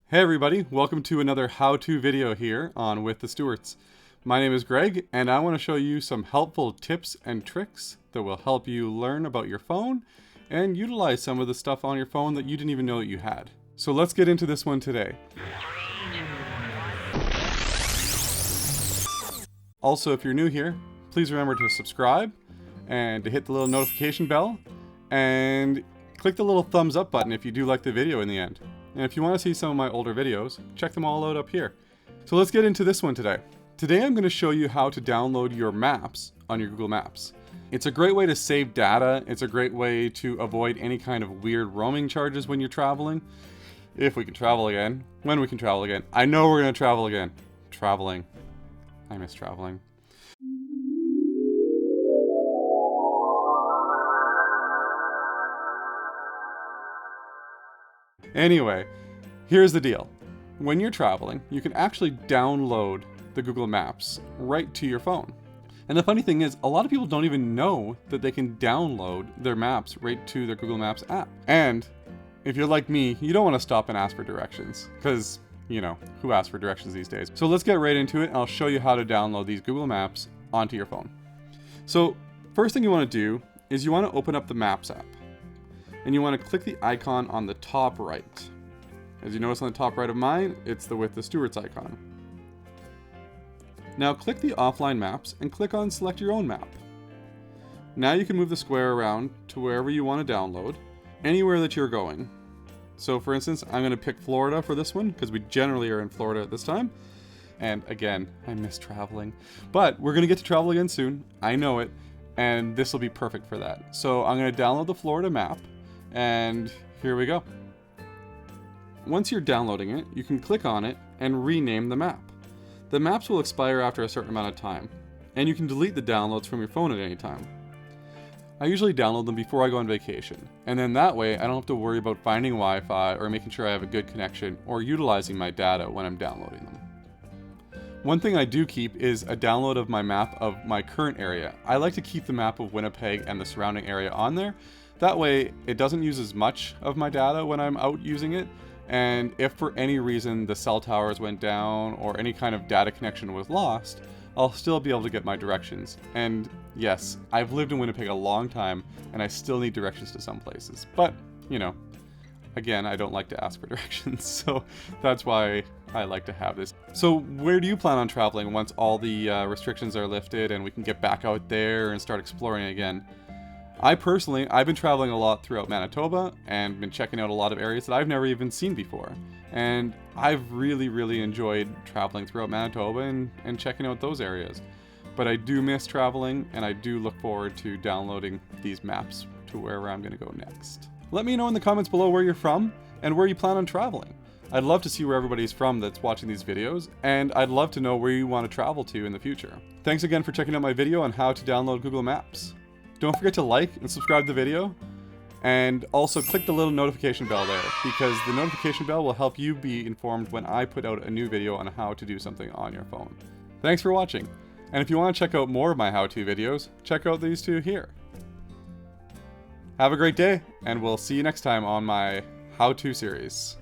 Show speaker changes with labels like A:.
A: Hey everybody, welcome to another how-to video here on With the Stuarts. My name is Greg, and I want to show you some helpful tips and tricks that will help you learn about your phone and utilize some of the stuff on your phone that you didn't even know that you had. So let's get into this one today. Also, if you're new here, please remember to subscribe and to hit the little notification bell and click the little thumbs up button if you do like the video in the end. And if you want to see some of my older videos, check them all out up here. So let's get into this one today. Today I'm going to show you how to download your maps on your Google Maps. It's a great way to save data. It's a great way to avoid any kind of weird roaming charges when you're traveling. If we can travel again. When we can travel again. I know we're going to travel again. Traveling. I miss traveling. Anyway, here's the deal. When you're traveling, you can actually download the Google Maps right to your phone. And the funny thing is, a lot of people don't even know that they can download their maps right to their Google Maps app. And if you're like me, you don't want to stop and ask for directions, because, you know, who asks for directions these days? So let's get right into it, and I'll show you how to download these Google Maps onto your phone. So first thing you want to do is you want to open up the Maps app. And you want to click the icon on the top right. As you notice on the top right of mine, it's the With the Stuarts icon. Now click the offline maps and click on select your own map. Now you can move the square around to wherever you want to download, anywhere that you're going. So for instance, I'm going to pick Florida for this one because we generally are in Florida at this time. And again, I miss traveling. But we're going to get to travel again soon. I know it. And this will be perfect for that. So I'm going to download the Florida map. And here we go. Once you're downloading it, you can click on it and rename the map. The maps will expire after a certain amount of time, and you can delete the downloads from your phone at any time. I usually download them before I go on vacation, and then that way I don't have to worry about finding Wi-Fi or making sure I have a good connection or utilizing my data when I'm downloading them. One thing I do keep is a download of my map of my current area. I like to keep the map of Winnipeg and the surrounding area on there. That way, it doesn't use as much of my data when I'm out using it, and if for any reason the cell towers went down or any kind of data connection was lost, I'll still be able to get my directions. And yes, I've lived in Winnipeg a long time, and I still need directions to some places. But, you know, again, I don't like to ask for directions, so that's why I like to have this. So where do you plan on traveling once all the restrictions are lifted and we can get back out there and start exploring again? I've been traveling a lot throughout Manitoba and been checking out a lot of areas that I've never even seen before. And I've really enjoyed traveling throughout Manitoba and checking out those areas. But I do miss traveling, and I do look forward to downloading these maps to wherever I'm going to go next. Let me know in the comments below where you're from and where you plan on traveling. I'd love to see where everybody's from that's watching these videos, and I'd love to know where you want to travel to in the future. Thanks again for checking out my video on how to download Google Maps. Don't forget to like and subscribe to the video, and also click the little notification bell there, because the notification bell will help you be informed when I put out a new video on how to do something on your phone. Thanks for watching, and if you want to check out more of my how-to videos, check out these two here. Have a great day, and we'll see you next time on my how-to series.